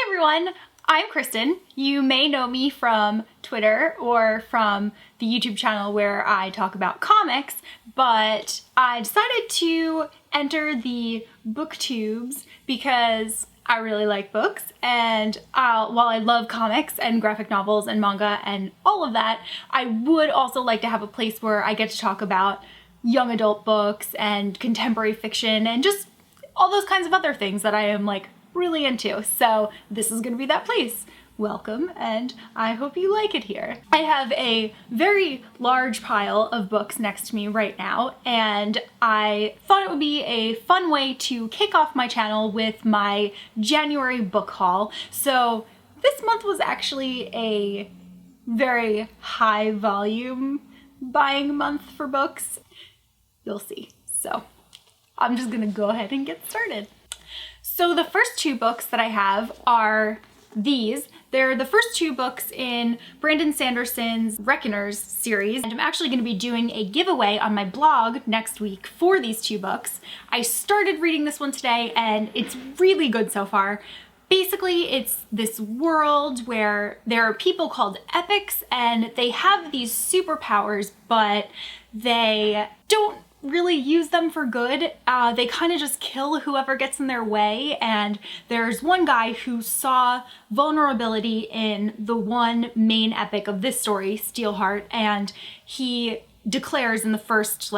everyone, I'm Kristen. You may know me from Twitter or from the YouTube channel where I talk about comics, but I decided to enter the booktubes because I really like books, and while I love comics and graphic novels and manga and all of that, I would also like to have a place where I get to talk about young adult books and contemporary fiction and just all those kinds of other things that I am like really into. So this is gonna be that place. Welcome, and I hope you like it here. I have a very large pile of books next to me right now, and I thought it would be a fun way to kick off my channel with my January book haul. So this month was actually a very high volume buying month for books. You'll see. So I'm just gonna go ahead and get started. So the first two books that I have are these. They're the first two books in Brandon Sanderson's Reckoners series, and I'm actually going to be doing a giveaway on my blog next week for these two books. I started reading this one today and it's really good so far. Basically, it's this world where there are people called epics and they have these superpowers, but they don't really use them for good. They kind of just kill whoever gets in their way, and there's one guy who saw vulnerability in the one main epic of this story, Steelheart, and he declares in the first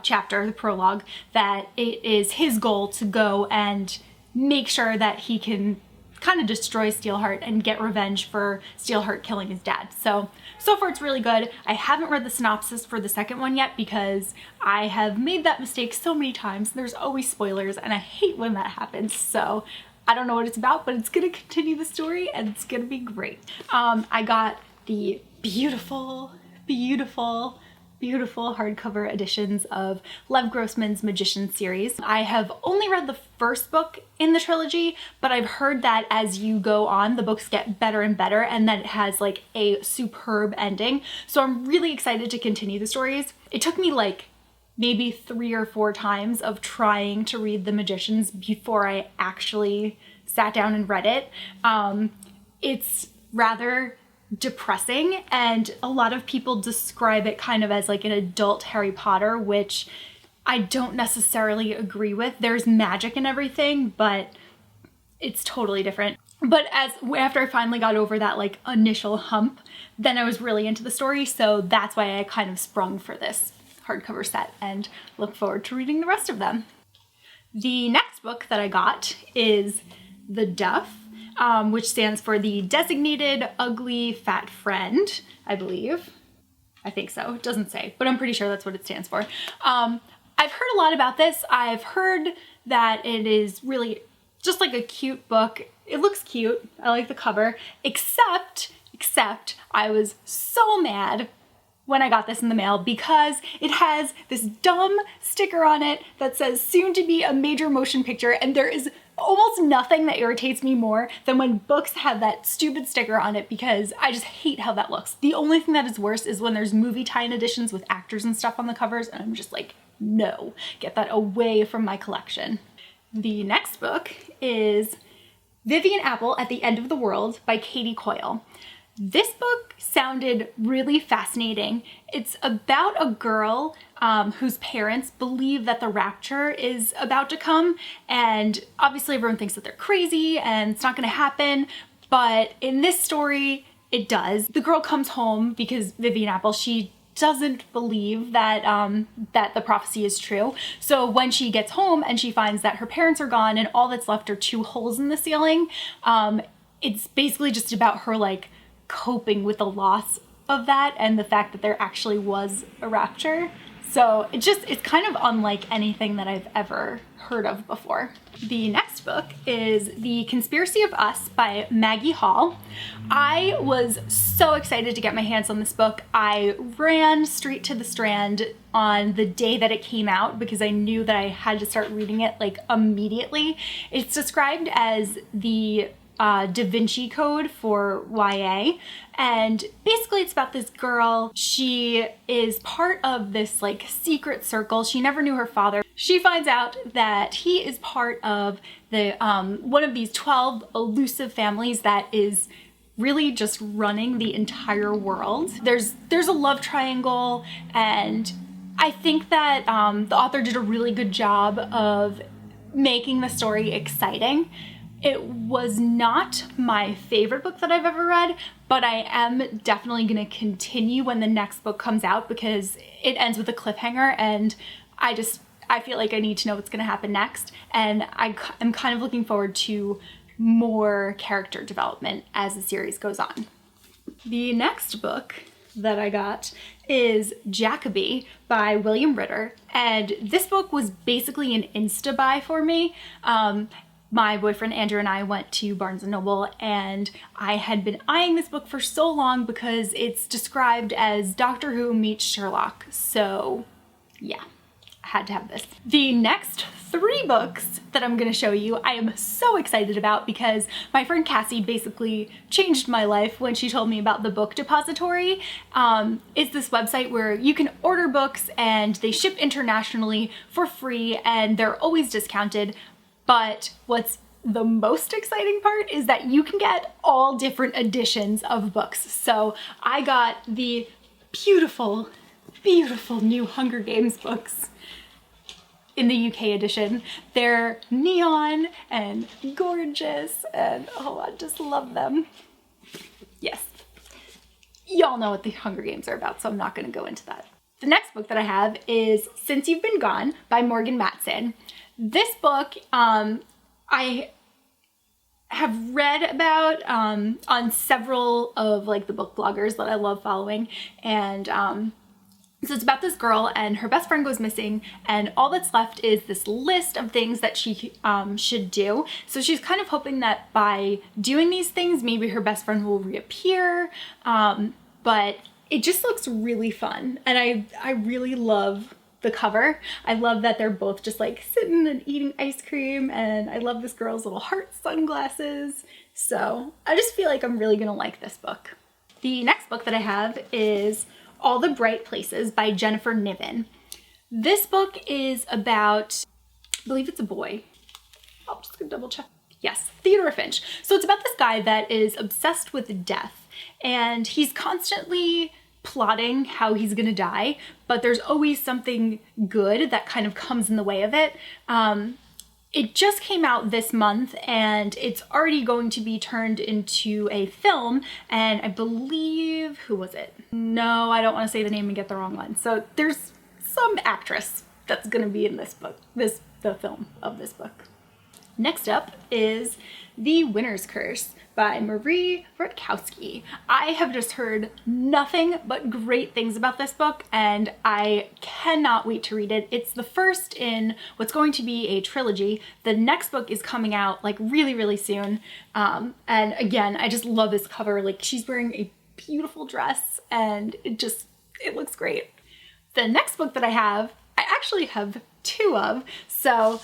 chapter, the prologue, that it is his goal to go and make sure that he can kind of destroy Steelheart and get revenge for Steelheart killing his dad. So far it's really good. I haven't read the synopsis for the second one yet because I have made that mistake so many times. There's always spoilers and I hate when that happens. So I don't know what it's about, but it's gonna continue the story and it's gonna be great. I got the beautiful hardcover editions of Lev Grossman's Magician series. I have only read the first book in the trilogy, but I've heard that as you go on, the books get better and better, and that it has like a superb ending. So I'm really excited to continue the stories. It took me like maybe 3 or 4 times of trying to read The Magicians before I actually sat down and read it. It's rather depressing, and a lot of people describe it kind of as like an adult Harry Potter, which I don't necessarily agree with. There's magic and everything, but it's totally different. But after I finally got over that like initial hump, then I was really into the story, so that's why I kind of sprung for this hardcover set and look forward to reading the rest of them. The next book that I got is The Duff, which stands for the Designated Ugly Fat Friend, I believe. I think so. It doesn't say, but I'm pretty sure that's what it stands for. I've heard a lot about this. I've heard that it is really just like a cute book. It looks cute. I like the cover, except I was so mad when I got this in the mail because it has this dumb sticker on it that says soon to be a major motion picture, and there is almost nothing that irritates me more than when books have that stupid sticker on it, because I just hate how that looks. The only thing that is worse is when there's movie tie-in editions with actors and stuff on the covers, and I'm just like, no, get that away from my collection. The next book is Vivian Apple at the End of the World by Katie Coyle. This book sounded really fascinating. It's about a girl whose parents believe that the rapture is about to come, and obviously everyone thinks that they're crazy and it's not gonna happen, but in this story, it does. The girl comes home because Vivian Apple, she doesn't believe that that the prophecy is true. So when she gets home and she finds that her parents are gone and all that's left are 2 holes in the ceiling, it's basically just about her like coping with the loss of that and the fact that there actually was a rapture. So it's kind of unlike anything that I've ever heard of before. The next book is The Conspiracy of Us by Maggie Hall. I was so excited to get my hands on this book. I ran straight to the Strand on the day that it came out because I knew that I had to start reading it like immediately. It's described as the Da Vinci Code for YA. And basically it's about this girl. She is part of this like secret circle. She never knew her father. She finds out that he is part of the one of these 12 elusive families that is really just running the entire world. There's a love triangle, and I think that the author did a really good job of making the story exciting. It was not my favorite book that I've ever read, but I am definitely going to continue when the next book comes out because it ends with a cliffhanger, and I feel like I need to know what's going to happen next, and I'm kind of looking forward to more character development as the series goes on. The next book that I got is Jacoby by William Ritter, and this book was basically an insta buy for me. My boyfriend Andrew and I went to Barnes & Noble, and I had been eyeing this book for so long because it's described as Doctor Who meets Sherlock, so yeah, I had to have this. The next 3 books that I'm going to show you I am so excited about because my friend Cassie basically changed my life when she told me about the book Depository. It's this website where you can order books and they ship internationally for free and they're always discounted. But what's the most exciting part is that you can get all different editions of books. So I got the beautiful, beautiful new Hunger Games books in the UK edition. They're neon and gorgeous and oh, I just love them. Yes, y'all know what the Hunger Games are about, so I'm not gonna go into that. The next book that I have is Since You've Been Gone by Morgan Matson. This book I have read about on several of like the book bloggers that I love following, and so it's about this girl and her best friend goes missing, and all that's left is this list of things that she should do. So she's kind of hoping that by doing these things, maybe her best friend will reappear, but it just looks really fun, and I really love the cover. I love that they're both just like sitting and eating ice cream, and I love this girl's little heart sunglasses. So I just feel like I'm really gonna like this book. The next book that I have is All the Bright Places by Jennifer Niven. This book is about, I believe it's a boy. I'm just gonna double check. Yes, Theodore Finch. So it's about this guy that is obsessed with death, and he's constantly plotting how he's gonna die, but there's always something good that kind of comes in the way of it. It just came out this month and it's already going to be turned into a film, and I believe, who was it? No, I don't want to say the name and get the wrong one. So there's some actress that's gonna be in this book, the film of this book. Next up is The Winner's Curse by Marie Rutkowski. I have just heard nothing but great things about this book, and I cannot wait to read it. It's the first in what's going to be a trilogy. The next book is coming out like really, really soon. And again, I just love this cover. Like, she's wearing a beautiful dress and it looks great. The next book that I actually have 2 of. So,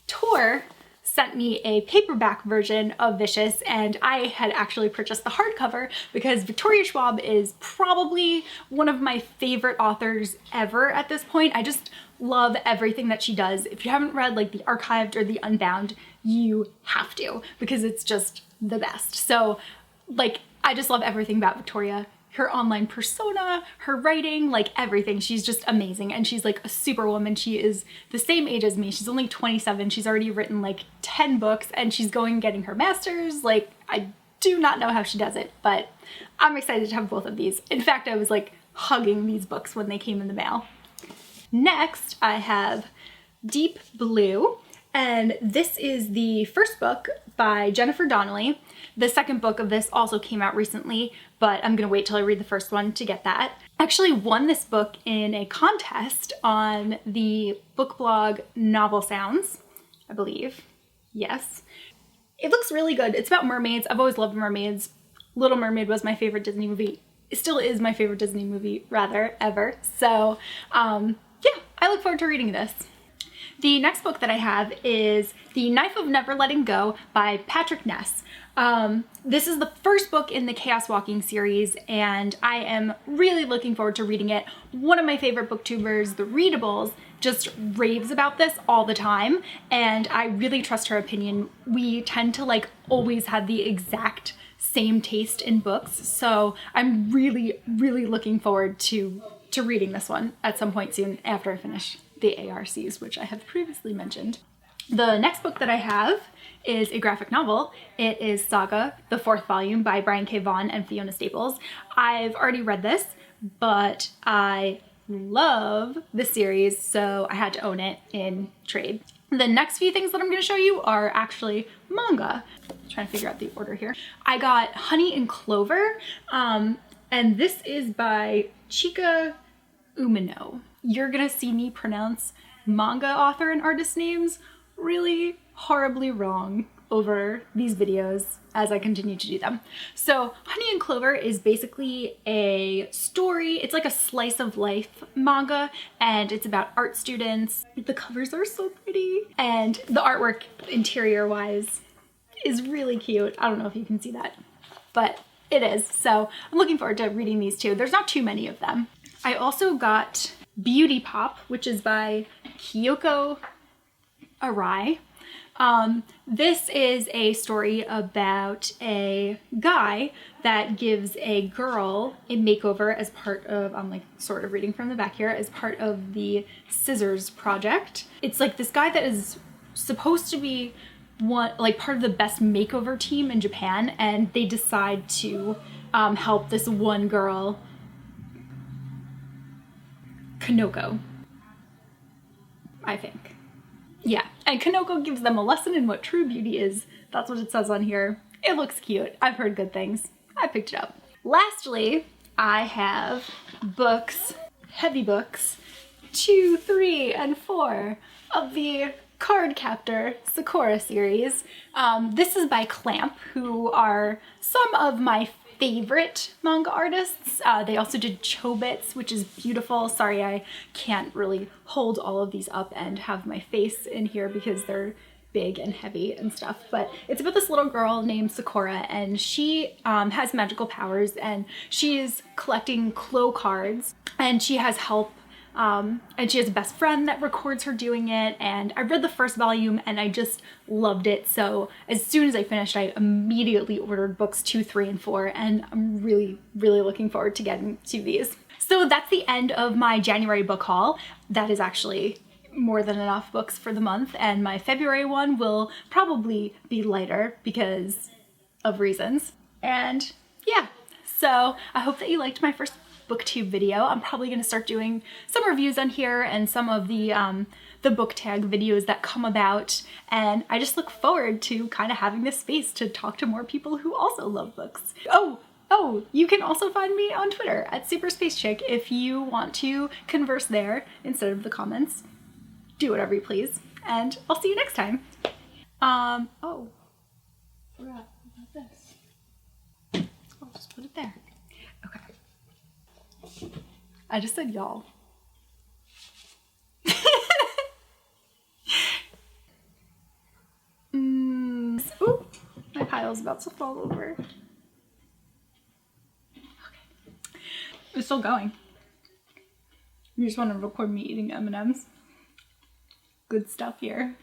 Tor sent me a paperback version of Vicious, and I had actually purchased the hardcover because Victoria Schwab is probably one of my favorite authors ever at this point. I just love everything that she does. If you haven't read like The Archived or The Unbound, you have to, because it's just the best. So like, I just love everything about Victoria. Her online persona, her writing, like everything. She's just amazing, and she's like a superwoman. She is the same age as me. She's only 27. She's already written like 10 books, and she's going and getting her master's. Like, I do not know how she does it, but I'm excited to have both of these. In fact, I was like hugging these books when they came in the mail. Next, I have Deep Blue, and this is the first book by Jennifer Donnelly. The second book of this also came out recently, but I'm gonna wait till I read the first one to get that. I actually won this book in a contest on the book blog Novel Sounds, I believe. Yes. It looks really good. It's about mermaids. I've always loved mermaids. Little Mermaid was my favorite Disney movie. It still is my favorite Disney movie, rather, ever. So, yeah, I look forward to reading this. The next book that I have is The Knife of Never Letting Go by Patrick Ness. This is the first book in the Chaos Walking series, and I am really looking forward to reading it. One of my favorite booktubers, The Readables, just raves about this all the time, and I really trust her opinion. We tend to like always have the exact same taste in books, so I'm really looking forward to reading this one at some point soon after I finish the ARCs, which I have previously mentioned. The next book that I have is a graphic novel. It is Saga, the 4th volume by Brian K. Vaughan and Fiona Staples. I've already read this, but I love the series, so I had to own it in trade. The next few things that I'm going to show you are actually manga. I'm trying to figure out the order here. I got Honey and Clover, and this is by Chika Umino. You're gonna see me pronounce manga author and artist names really horribly wrong over these videos as I continue to do them. So Honey and Clover is basically a story. It's like a slice of life manga, and it's about art students. The covers are so pretty, and the artwork interior wise is really cute. I don't know if you can see that, but it is. So I'm looking forward to reading these two. There's not too many of them. I also got Beauty Pop, which is by Kyoko Arai. This is a story about a guy that gives a girl a makeover as part of, I'm like sort of reading from the back here, as part of the Scissors Project. It's like this guy that is supposed to be part of the best makeover team in Japan, and they decide to help this one girl, Kanoko, I think. Yeah, and Kanoko gives them a lesson in what true beauty is. That's what it says on here. It looks cute. I've heard good things. I picked it up. Lastly, I have books, heavy books, 2, 3, and 4 of the Card Captor Sakura series. This is by Clamp, who are some of my favorite manga artists. They also did Chobits, which is beautiful. Sorry, I can't really hold all of these up and have my face in here because they're big and heavy and stuff, but it's about this little girl named Sakura, and she has magical powers, and she is collecting Clo cards, and she has help. And she has a best friend that records her doing it, and I read the first volume and I just loved it. So as soon as I finished, I immediately ordered books 2, 3, and 4, and I'm really looking forward to getting to these. So that's the end of my January book haul. That is actually more than enough books for the month, and my February one will probably be lighter because of reasons. And yeah, so I hope that you liked my first booktube video. I'm probably going to start doing some reviews on here and some of the book tag videos that come about, and I just look forward to kind of having this space to talk to more people who also love books. Oh, you can also find me on Twitter at SuperSpaceChick if you want to converse there instead of the comments. Do whatever you please, and I'll see you next time. Oh, forgot about this. I'll just put it there. Okay. I just said y'all. Ooh, my pile's about to fall over. Okay. It's still going. You just want to record me eating M&Ms. Good stuff here.